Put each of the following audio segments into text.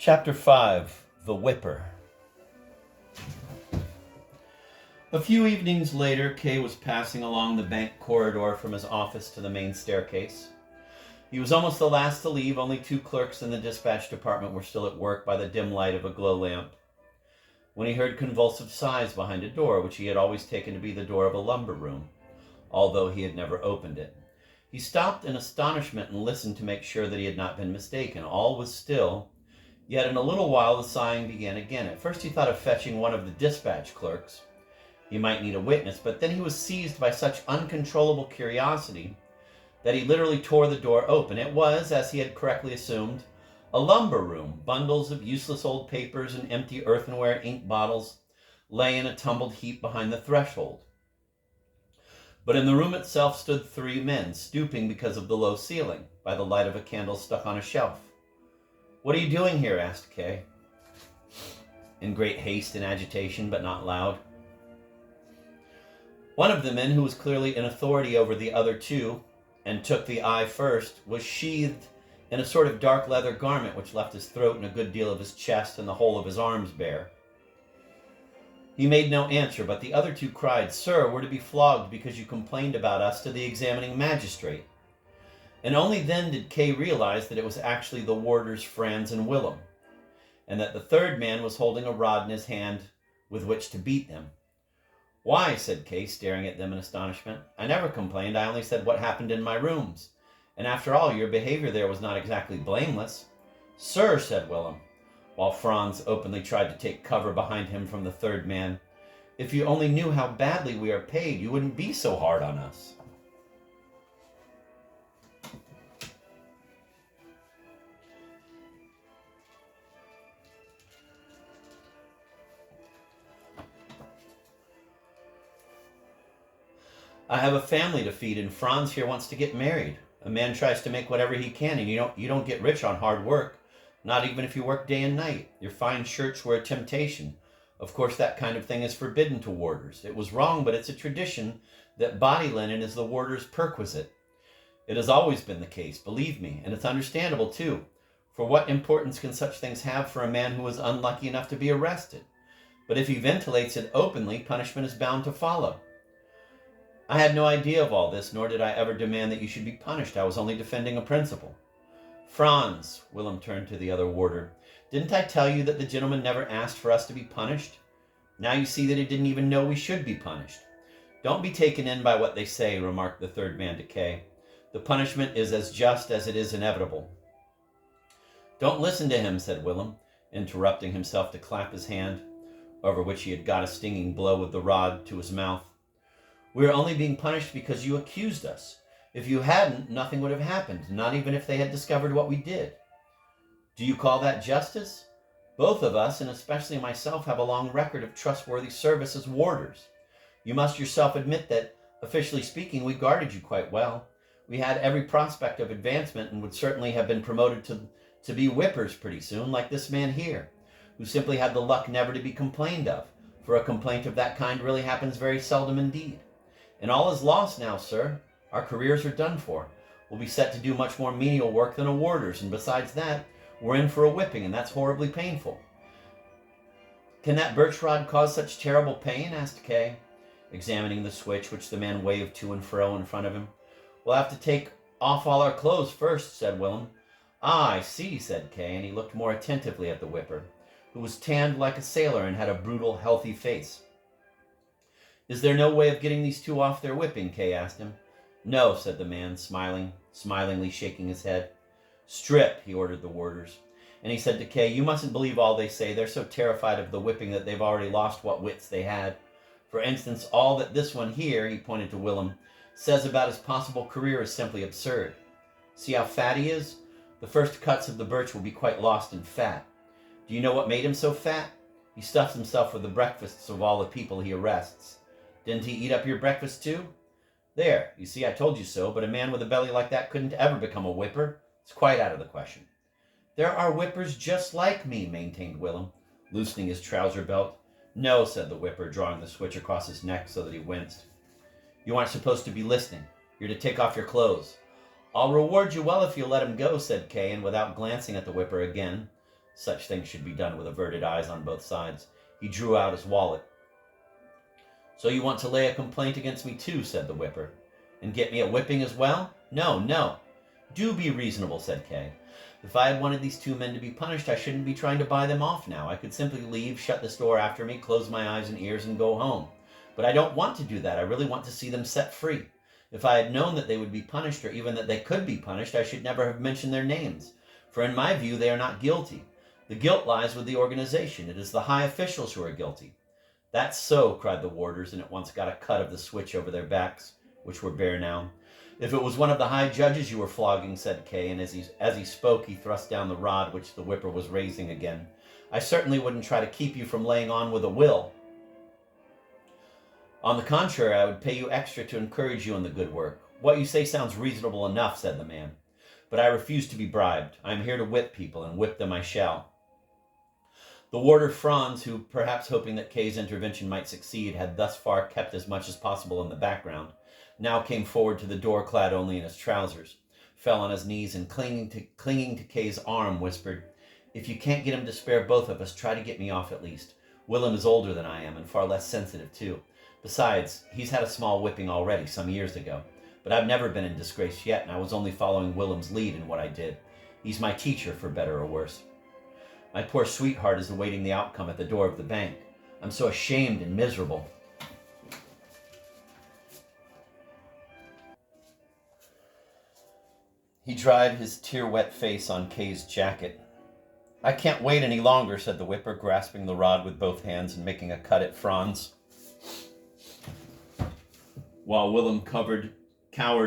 Chapter 5, The Whipper. A few evenings later, Kay was passing along the bank corridor from his office to the main staircase. He was almost the last to leave. Only two clerks in the dispatch department were still at work by the dim light of a glow lamp, when he heard convulsive sighs behind a door, which he had always taken to be the door of a lumber room, although he had never opened it. He stopped in astonishment and listened to make sure that he had not been mistaken. All was still. Yet in a little while the sighing began again. At first he thought of fetching one of the dispatch clerks. He might need a witness, but then he was seized by such uncontrollable curiosity that he literally tore the door open. It was, as he had correctly assumed, a lumber room. Bundles of useless old papers and empty earthenware ink bottles lay in a tumbled heap behind the threshold. But in the room itself stood three men, stooping because of the low ceiling, by the light of a candle stuck on a shelf. "What are you doing here?" asked Kay, in great haste and agitation, but not loud. One of the men, who was clearly in authority over the other two, and took the eye first, was sheathed in a sort of dark leather garment which left his throat and a good deal of his chest and the whole of his arms bare. He made no answer, but the other two cried, "Sir, we're to be flogged because you complained about us to the examining magistrate." And only then did Kay realize that it was actually the warders Franz and Willem, and that the third man was holding a rod in his hand with which to beat them. "Why," said Kay, staring at them in astonishment, "I never complained. I only said what happened in my rooms. And after all, your behavior there was not exactly blameless." "Sir," said Willem, while Franz openly tried to take cover behind him from the third man, "if you only knew how badly we are paid, you wouldn't be so hard on us." "I have a family to feed, and Franz here wants to get married. A man tries to make whatever he can, and you don't get rich on hard work, not even if you work day and night. Your fine shirts were a temptation. Of course, that kind of thing is forbidden to warders. It was wrong, but it's a tradition that body linen is the warder's perquisite. It has always been the case, believe me, and it's understandable, too. For what importance can such things have for a man who was unlucky enough to be arrested? But if he ventilates it openly, punishment is bound to follow. I had no idea of all this, nor did I ever demand that you should be punished. I was only defending a principle." "Franz," Willem turned to the other warder, "didn't I tell you that the gentleman never asked for us to be punished? Now you see that he didn't even know we should be punished." "Don't be taken in by what they say," remarked the third man to Kay. "The punishment is as just as it is inevitable." "Don't listen to him," said Willem, interrupting himself to clap his hand, over which he had got a stinging blow with the rod, to his mouth. "We are only being punished because you accused us. If you hadn't, nothing would have happened, not even if they had discovered what we did. Do you call that justice? Both of us, and especially myself, have a long record of trustworthy service as warders. You must yourself admit that, officially speaking, we guarded you quite well. We had every prospect of advancement and would certainly have been promoted to be whippers pretty soon, like this man here, who simply had the luck never to be complained of, for a complaint of that kind really happens very seldom indeed. And all is lost now, sir. Our careers are done for. We'll be set to do much more menial work than a warder's, and besides that, we're in for a whipping, and that's horribly painful." "Can that birch rod cause such terrible pain?" asked Kay, examining the switch which the man waved to and fro in front of him. "We'll have to take off all our clothes first," said Willem. "Ah, I see," said Kay, and he looked more attentively at the whipper, who was tanned like a sailor and had a brutal, healthy face. "Is there no way of getting these two off their whipping?" Kay asked him. "No," said the man, smilingly shaking his head. "Strip," he ordered the warders. And he said to Kay, "You mustn't believe all they say. They're so terrified of the whipping that they've already lost what wits they had. For instance, all that this one here," he pointed to Willem, "says about his possible career is simply absurd. See how fat he is? The first cuts of the birch will be quite lost in fat. Do you know what made him so fat? He stuffs himself with the breakfasts of all the people he arrests. Didn't he eat up your breakfast too? There, you see, I told you so, but a man with a belly like that couldn't ever become a whipper. It's quite out of the question." "There are whippers just like me," maintained Willem, loosening his trouser belt. "No," said the whipper, drawing the switch across his neck so that he winced. "You aren't supposed to be listening. You're to take off your clothes." "I'll reward you well if you'll let him go," said Kay, and without glancing at the whipper again, Such things should be done with averted eyes on both sides. He drew out his wallet. So you want to lay a complaint against me too, said the whipper. And get me a whipping as well? No, no. Do be reasonable, said Kay. If I had wanted these two men to be punished, I shouldn't be trying to buy them off now. I could simply leave, shut this door after me, close my eyes and ears, and go home. But I don't want to do that. I really want to see them set free. If I had known that they would be punished, or even that they could be punished, I should never have mentioned their names. For in my view, they are not guilty. The guilt lies with the organization. It is the high officials who are guilty. That's so, cried the warders, and at once got a cut of the switch over their backs, which were bare now. If it was one of the high judges you were flogging, said Kay, and as he spoke, he thrust down the rod which the whipper was raising again. I certainly wouldn't try to keep you from laying on with a will. On the contrary, I would pay you extra to encourage you in the good work. What you say sounds reasonable enough, said the man. But I refuse to be bribed. I am here to whip people, and whip them I shall. The warder Franz, who, perhaps hoping that Kay's intervention might succeed, had thus far kept as much as possible in the background, now came forward to the door clad only in his trousers, fell on his knees, and clinging to Kay's arm, whispered, If you can't get him to spare both of us, try to get me off at least. Willem is older than I am, and far less sensitive, too. Besides, he's had a small whipping already, some years ago. But I've never been in disgrace yet, and I was only following Willem's lead in what I did. He's my teacher, for better or worse. My poor sweetheart is awaiting the outcome at the door of the bank. I'm so ashamed and miserable. He dried his tear-wet face on Kay's jacket. I can't wait any longer, said the whipper, grasping the rod with both hands and making a cut at Franz, while Willem cowered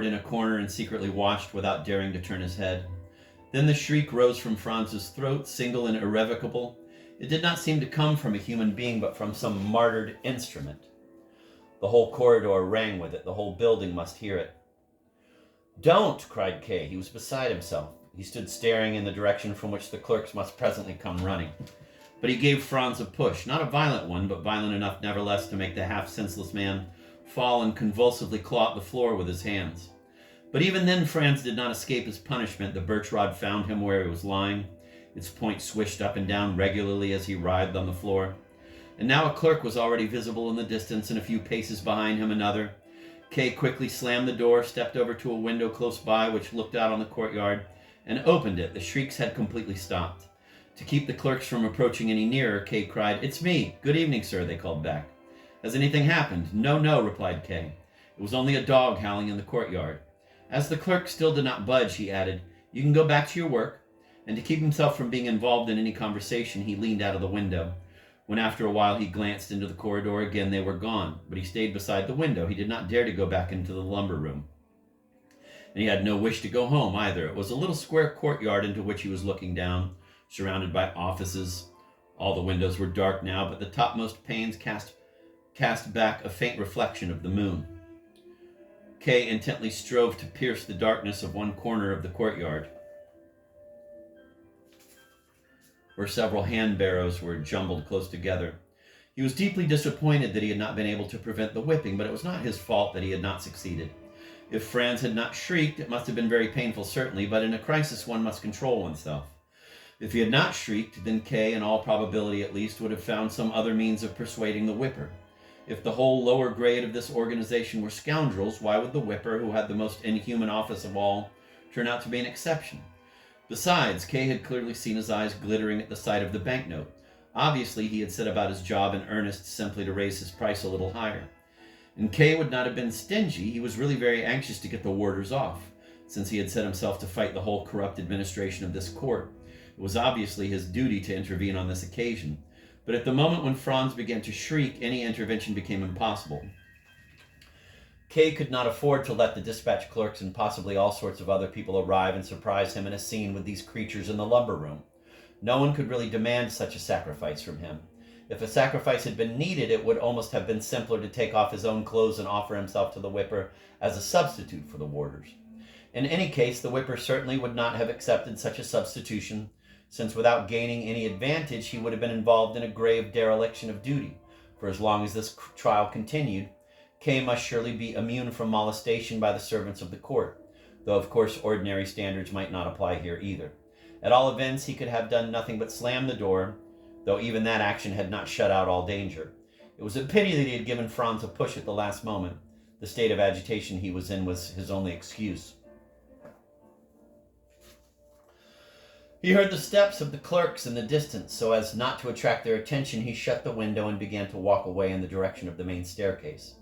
in a corner and secretly watched without daring to turn his head. Then the shriek rose from Franz's throat, single and irrevocable. It did not seem to come from a human being, but from some martyred instrument. The whole corridor rang with it. The whole building must hear it. Don't, cried Kay. He was beside himself. He stood staring in the direction from which the clerks must presently come running. But he gave Franz a push, not a violent one, but violent enough nevertheless to make the half-senseless man fall and convulsively claw at the floor with his hands. But even then Franz did not escape his punishment. The birch rod found him where he was lying. Its point swished up and down regularly as he writhed on the floor. And now a clerk was already visible in the distance, and a few paces behind him another. Kay quickly slammed the door, stepped over to a window close by which looked out on the courtyard, and opened it. The shrieks had completely stopped. To keep the clerks from approaching any nearer, Kay cried, It's me. Good evening, sir, they called back. Has anything happened? No, no, replied Kay. It was only a dog howling in the courtyard. As the clerk still did not budge, he added, You can go back to your work. And to keep himself from being involved in any conversation, he leaned out of the window. When after a while he glanced into the corridor again, they were gone, but he stayed beside the window. He did not dare to go back into the lumber room. And he had no wish to go home either. It was a little square courtyard into which he was looking down, surrounded by offices. All the windows were dark now, but the topmost panes cast back a faint reflection of the moon. Kay intently strove to pierce the darkness of one corner of the courtyard, where several hand barrows were jumbled close together. He was deeply disappointed that he had not been able to prevent the whipping, but it was not his fault that he had not succeeded. If Franz had not shrieked, it must have been very painful, certainly, but in a crisis one must control oneself. If he had not shrieked, then Kay, in all probability at least, would have found some other means of persuading the whipper. If the whole lower grade of this organization were scoundrels, why would the whipper, who had the most inhuman office of all, turn out to be an exception? Besides, Kay had clearly seen his eyes glittering at the sight of the banknote. Obviously, he had set about his job in earnest simply to raise his price a little higher. And Kay would not have been stingy. He was really very anxious to get the warders off, since he had set himself to fight the whole corrupt administration of this court. It was obviously his duty to intervene on this occasion. But at the moment when Franz began to shriek, any intervention became impossible. Kay could not afford to let the dispatch clerks and possibly all sorts of other people arrive and surprise him in a scene with these creatures in the lumber room. No one could really demand such a sacrifice from him. If a sacrifice had been needed, it would almost have been simpler to take off his own clothes and offer himself to the whipper as a substitute for the warders. In any case, the whipper certainly would not have accepted such a substitution, since without gaining any advantage, he would have been involved in a grave dereliction of duty. For as long as this trial continued, Kay must surely be immune from molestation by the servants of the court, though of course ordinary standards might not apply here either. At all events, he could have done nothing but slam the door, though even that action had not shut out all danger. It was a pity that he had given Franz a push at the last moment. The state of agitation he was in was his only excuse. He heard the steps of the clerks in the distance, so as not to attract their attention, he shut the window and began to walk away in the direction of the main staircase.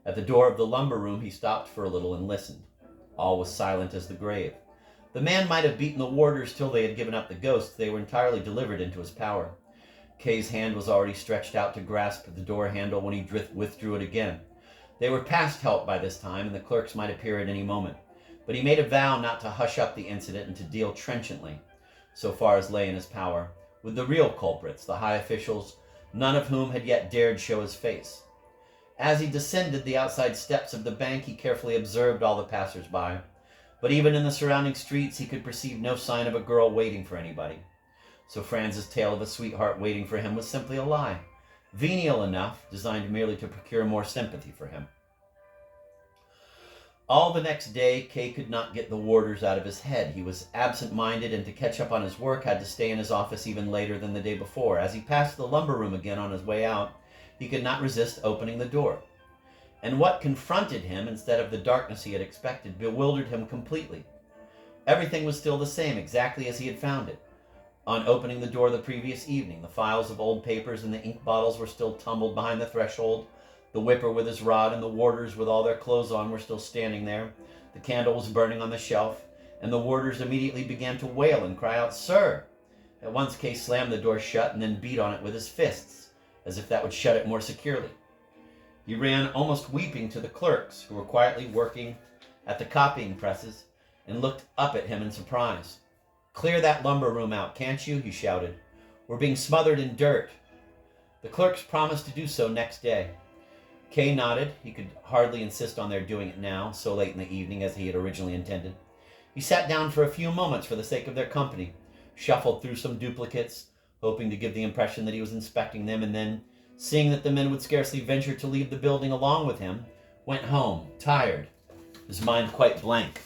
At the door of the lumber room, he stopped for a little and listened. All was silent as the grave. The man might have beaten the warders till they had given up the ghost. They were entirely delivered into his power. Kay's hand was already stretched out to grasp the door handle when he withdrew it again. They were past help by this time, and the clerks might appear at any moment. But he made a vow not to hush up the incident and to deal trenchantly, so far as lay in his power, with the real culprits, the high officials, none of whom had yet dared show his face. As he descended the outside steps of the bank, he carefully observed all the passers-by, but even in the surrounding streets he could perceive no sign of a girl waiting for anybody. So Franz's tale of a sweetheart waiting for him was simply a lie, venial enough, designed merely to procure more sympathy for him. All the next day, Kay could not get the warders out of his head. He was absent-minded, and to catch up on his work had to stay in his office even later than the day before. As he passed the lumber room again on his way out, he could not resist opening the door. And what confronted him, instead of the darkness he had expected, bewildered him completely. Everything was still the same, exactly as he had found it. On opening the door the previous evening, the files of old papers and the ink bottles were still tumbled behind the threshold. The whipper with his rod and the warders with all their clothes on were still standing there. The candle was burning on the shelf, and the warders immediately began to wail and cry out, "Sir!" At once Kay slammed the door shut and then beat on it with his fists, as if that would shut it more securely. He ran almost weeping to the clerks, who were quietly working at the copying presses, and looked up at him in surprise. "Clear that lumber room out, can't you?" he shouted. "We're being smothered in dirt." The clerks promised to do so next day. Kay nodded. He could hardly insist on their doing it now, so late in the evening as he had originally intended. He sat down for a few moments for the sake of their company, shuffled through some duplicates, hoping to give the impression that he was inspecting them, and then, seeing that the men would scarcely venture to leave the building along with him, went home, tired, his mind quite blank.